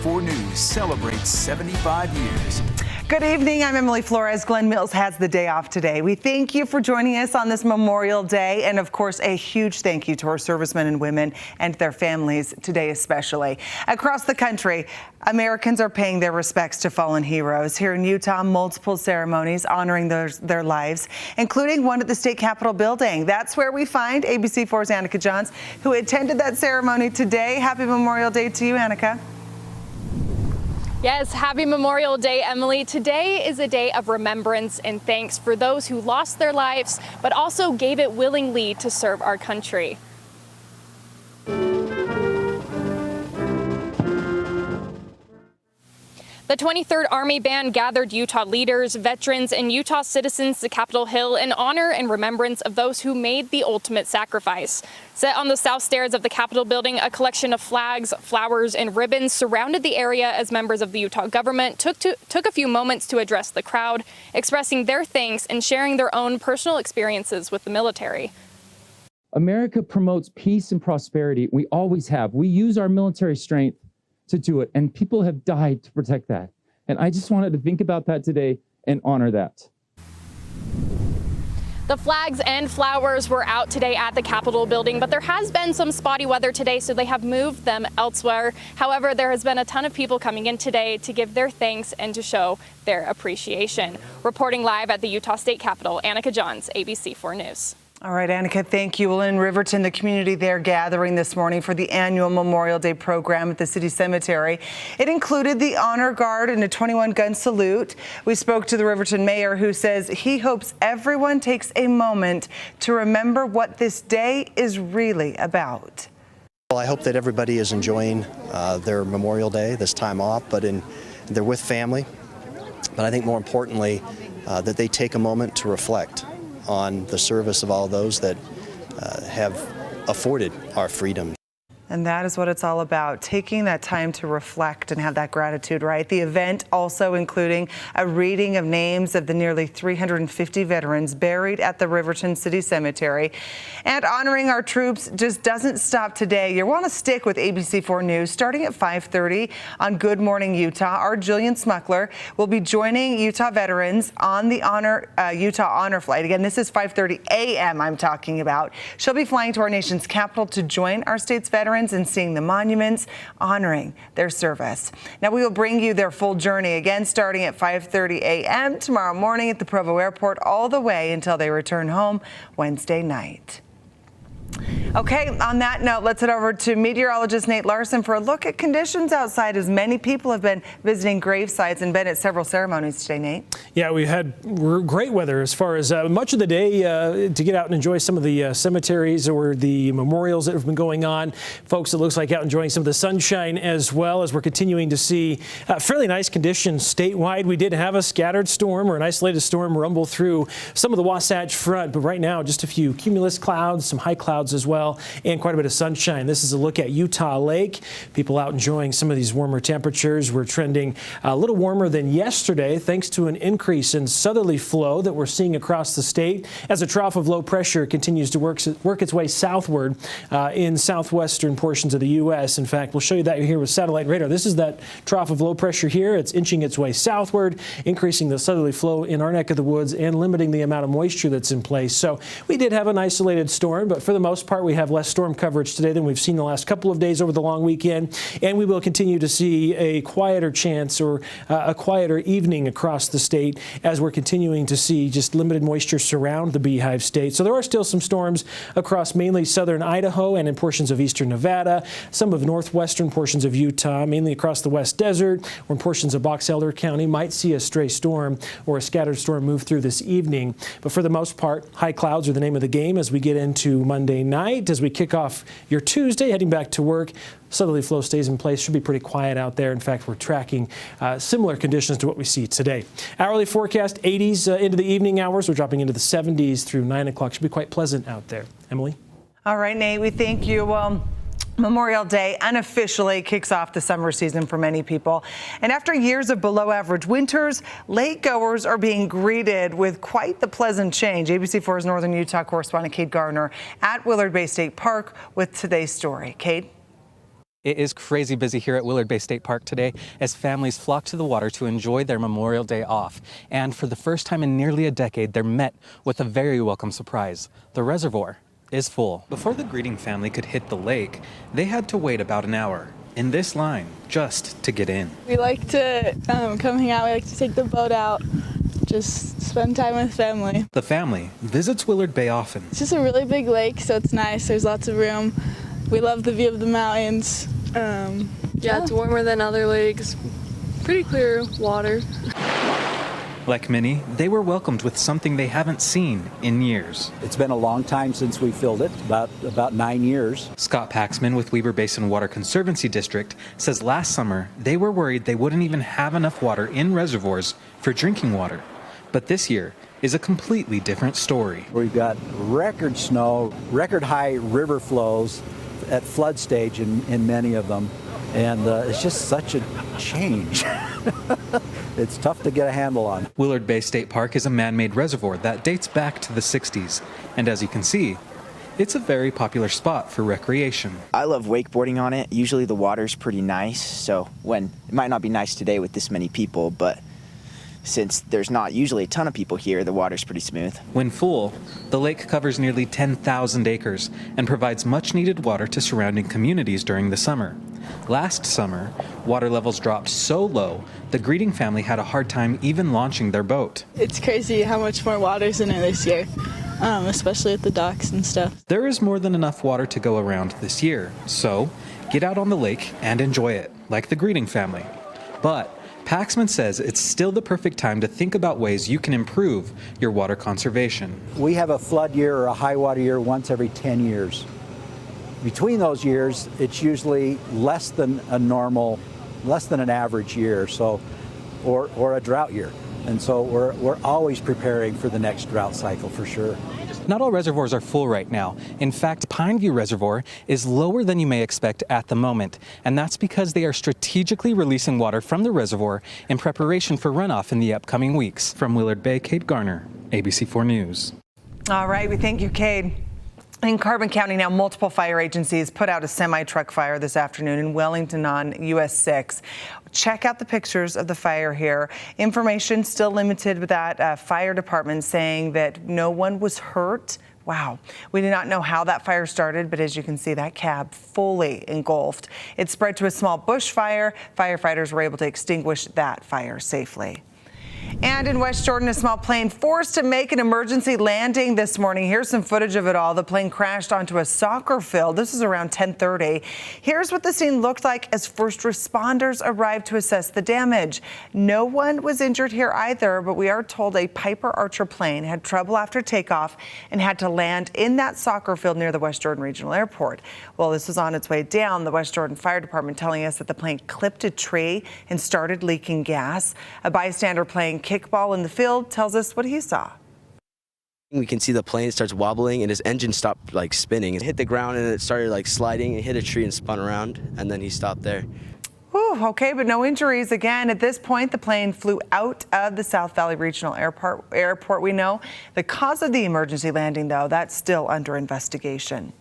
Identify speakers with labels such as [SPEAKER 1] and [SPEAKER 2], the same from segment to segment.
[SPEAKER 1] ABC4 News celebrates 75 years.
[SPEAKER 2] Good evening. I'm Emily Flores. Glenn Mills has the day off today. We thank you for joining us on this Memorial Day, and of course, a huge thank you to our servicemen and women and their families today especially. Across the country, Americans are paying their respects to fallen heroes. Here in Utah, multiple ceremonies honoring their lives, including one at the state capitol building. That's where we find ABC4's Annika Johns, who attended that ceremony today. Happy Memorial Day to you, Annika.
[SPEAKER 3] Yes, happy Memorial Day, Emily. Today is a day of remembrance and thanks for those who lost their lives, but also gave it willingly to serve our country. The 23rd Army Band gathered Utah leaders, veterans, and Utah citizens to Capitol Hill in honor and remembrance of those who made the ultimate sacrifice. Set on the south stairs of the Capitol building, a collection of flags, flowers, and ribbons surrounded the area as members of the Utah government took a few moments to address the crowd, expressing their thanks and sharing their own personal experiences with the military.
[SPEAKER 4] America promotes peace and prosperity. We always have. We use our military strength to do it, and people have died to protect that. And I just wanted to think about that today and honor that.
[SPEAKER 3] The flags and flowers were out today at the Capitol building, but there has been some spotty weather today, so they have moved them elsewhere. However, there has been a ton of people coming in today to give their thanks and to show their appreciation. Reporting live at the Utah State Capitol, Annika Johns, ABC4 News.
[SPEAKER 2] All right, Annika, thank you. Well, in Riverton, the community there gathering this morning for the annual Memorial Day program at the city cemetery. It included the honor guard and a 21-gun salute. We spoke to the Riverton mayor, who says he hopes everyone takes a moment to remember what this day is really about.
[SPEAKER 5] Well, I hope that everybody is enjoying their Memorial Day, this time off, but they're with family. But I think more importantly, that they take a moment to reflect on the service of all those that have afforded our freedom.
[SPEAKER 2] And that is what it's all about, taking that time to reflect and have that gratitude, right? The event also including a reading of names of the nearly 350 veterans buried at the Riverton City Cemetery. And honoring our troops just doesn't stop today. You want to stick with ABC4 News starting at 5:30 on Good Morning Utah. Our Jillian Smuckler will be joining Utah veterans on the Utah Honor Flight. Again, this is 5:30 a.m. I'm talking about. She'll be flying to our nation's capital to join our state's veterans and seeing the monuments honoring their service. Now we will bring you their full journey again starting at 5:30 a.m. tomorrow morning at the Provo Airport all the way until they return home Wednesday night. Okay, on that note, let's head over to meteorologist Nate Larson for a look at conditions outside as many people have been visiting grave sites and been at several ceremonies today, Nate.
[SPEAKER 6] Yeah, we had great weather as far as much of the day to get out and enjoy some of the cemeteries or the memorials that have been going on. Folks, it looks like out enjoying some of the sunshine as well as we're continuing to see fairly nice conditions statewide. We did have a scattered storm or an isolated storm rumble through some of the Wasatch Front, but right now just a few cumulus clouds, some high clouds as well, and quite a bit of sunshine. This is a look at Utah Lake. People out enjoying some of these warmer temperatures. We're trending a little warmer than yesterday thanks to an increase in southerly flow that we're seeing across the state as a trough of low pressure continues to work its way southward in southwestern portions of the U.S. In fact, we'll show you that here with satellite radar. This is that trough of low pressure here. It's inching its way southward, increasing the southerly flow in our neck of the woods and limiting the amount of moisture that's in place. So we did have an isolated storm, but for the most part, we have less storm coverage today than we've seen the last couple of days over the long weekend, and we will continue to see a quieter chance or a quieter evening across the state as we're continuing to see just limited moisture surround the Beehive State. So there are still some storms across mainly southern Idaho and in portions of eastern Nevada, some of northwestern portions of Utah, mainly across the West Desert, or in portions of Box Elder County might see a stray storm or a scattered storm move through this evening. But for the most part, high clouds are the name of the game as we get into Monday night. As we kick off your Tuesday, heading back to work, southerly flow stays in place. Should be pretty quiet out there. In fact, we're tracking similar conditions to what we see today. Hourly forecast, 80s into the evening hours. We're dropping into the 70s through 9 o'clock. Should be quite pleasant out there. Emily?
[SPEAKER 2] All right, Nate, we thank you. Well, Memorial Day unofficially kicks off the summer season for many people. And after years of below average winters, lake goers are being greeted with quite the pleasant change. ABC4's Northern Utah correspondent Kate Garner at Willard Bay State Park with today's story. Kate?
[SPEAKER 7] It is crazy busy here at Willard Bay State Park today as families flock to the water to enjoy their Memorial Day off. And for the first time in nearly a decade, they're met with a very welcome surprise. The reservoir is full. Before the greeting family could hit the lake, they had to wait about an hour in this line just to get in.
[SPEAKER 8] We like to come hang out. We like to take the boat out, just spend time with family.
[SPEAKER 7] The family visits Willard Bay often.
[SPEAKER 8] It's just a really big lake, so it's nice. There's lots of room. We love the view of the mountains.
[SPEAKER 9] Yeah, it's warmer than other lakes. Pretty clear water.
[SPEAKER 7] Like many, they were welcomed with something they haven't seen in years.
[SPEAKER 10] It's been a long time since we filled it, about 9 years.
[SPEAKER 7] Scott Paxman with Weber Basin Water Conservancy District says last summer they were worried they wouldn't even have enough water in reservoirs for drinking water. But this year is a completely different story.
[SPEAKER 10] We've got record snow, record high river flows at flood stage in many of them, and it's just such a change. It's tough to get a handle on.
[SPEAKER 7] Willard Bay State Park is a man-made reservoir that dates back to the 60s, and as you can see, it's a very popular spot for recreation.
[SPEAKER 11] I love wakeboarding on it. Usually the water's pretty nice, so it might not be nice today with this many people, but since there's not usually a ton of people here, the water's pretty smooth.
[SPEAKER 7] When full, the lake covers nearly 10,000 acres and provides much-needed water to surrounding communities during the summer. Last summer, water levels dropped so low, the greeting family had a hard time even launching their boat.
[SPEAKER 8] It's crazy how much more water's in it this year, especially at the docks and stuff.
[SPEAKER 7] There is more than enough water to go around this year, so get out on the lake and enjoy it, like the greeting family. But Paxman says it's still the perfect time to think about ways you can improve your water conservation.
[SPEAKER 10] We have a flood year or a high water year once every 10 years. Between those years, it's usually less than an average year, or a drought year. And so we're always preparing for the next drought cycle for sure.
[SPEAKER 7] Not all reservoirs are full right now. In fact, Pineview Reservoir is lower than you may expect at the moment, and that's because they are strategically releasing water from the reservoir in preparation for runoff in the upcoming weeks. From Willard Bay, Cade Garner, ABC4 News.
[SPEAKER 2] All right, we thank you, Cade. In Carbon County now, multiple fire agencies put out a semi-truck fire this afternoon in Wellington on US 6. Check out the pictures of the fire here. Information still limited with that fire department saying that no one was hurt. Wow. We do not know how that fire started, but as you can see, that cab fully engulfed. It spread to a small bush fire. Firefighters were able to extinguish that fire safely. And in West Jordan, a small plane forced to make an emergency landing this morning. Here's some footage of it all. The plane crashed onto a soccer field. This is around 10:30. Here's what the scene looked like as first responders arrived to assess the damage. No one was injured here either, but we are told a Piper Archer plane had trouble after takeoff and had to land in that soccer field near the West Jordan Regional Airport. Well, this was on its way down. The West Jordan Fire Department telling us that the plane clipped a tree and started leaking gas. A bystander playing kickball in the field tells us what he saw.
[SPEAKER 12] We can see the plane starts wobbling and his engine stopped spinning. It hit the ground and it started sliding. It hit a tree and spun around, and then he stopped there.
[SPEAKER 2] Whew, okay, but no injuries again. At this point, the plane flew out of the South Valley Regional Airport, we know. The cause of the emergency landing, though, that's still under investigation.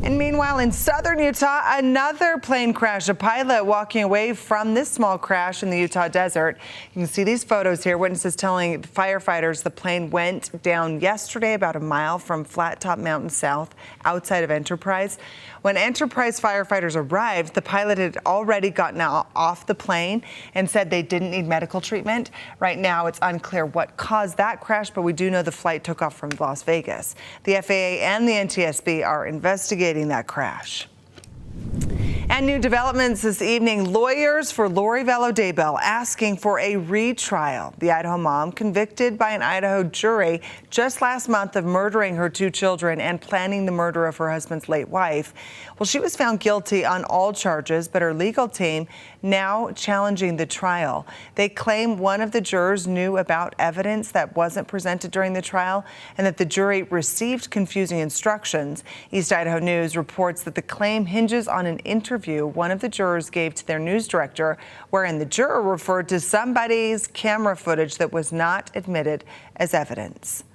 [SPEAKER 2] And meanwhile, in southern Utah, another plane crash. A pilot walking away from this small crash in the Utah desert. You can see these photos here. Witnesses telling firefighters the plane went down yesterday about a mile from Flat Top Mountain South outside of Enterprise. When Enterprise firefighters arrived, the pilot had already gotten off the plane and said they didn't need medical treatment. Right now, it's unclear what caused that crash, but we do know the flight took off from Las Vegas. The FAA and the NTSB are investigating that crash. And new developments this evening. Lawyers for Lori Vallow Daybell asking for a retrial. The Idaho mom convicted by an Idaho jury just last month of murdering her 2 children and planning the murder of her husband's late wife. Well, she was found guilty on all charges, but her legal team now challenging the trial. They claim one of the jurors knew about evidence that wasn't presented during the trial and that the jury received confusing instructions. East Idaho News reports that the claim hinges on an interview one of the jurors gave to their news director, wherein the juror referred to somebody's camera footage that was not admitted as evidence.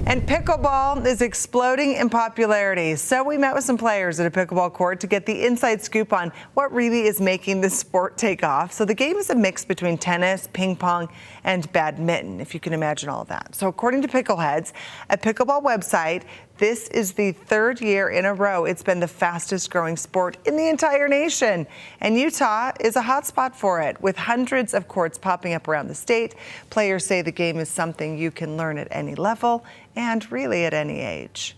[SPEAKER 2] And pickleball is exploding in popularity. So we met with some players at a pickleball court to get the inside scoop on what really is making this sport take off. So the game is a mix between tennis, ping pong, and badminton, if you can imagine all of that. So according to Pickleheads, a pickleball website, this is the third year in a row it's been the fastest growing sport in the entire nation. And Utah is a hotspot for it, with hundreds of courts popping up around the state. Players say the game is something you can learn at any level and really at any age.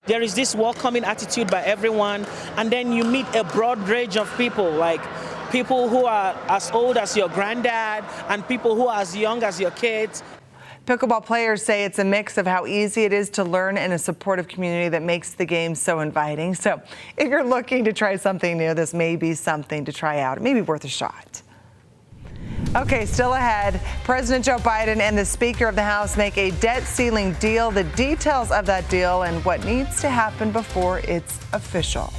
[SPEAKER 13] There is this welcoming attitude by everyone, and then you meet a broad range of people, like people who are as old as your granddad and people who are as young as your kids.
[SPEAKER 2] Pickleball players say it's a mix of how easy it is to learn and a supportive community that makes the game so inviting. So if you're looking to try something new, this may be something to try out. It may be worth a shot. Okay, still ahead, President Joe Biden and the Speaker of the House make a debt ceiling deal. The details of that deal and what needs to happen before it's official.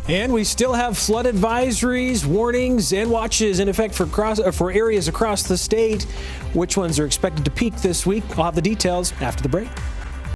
[SPEAKER 6] And we still have flood advisories, warnings, and watches in effect for areas across the state. Which ones are expected to peak this week? I'll have the details after the break.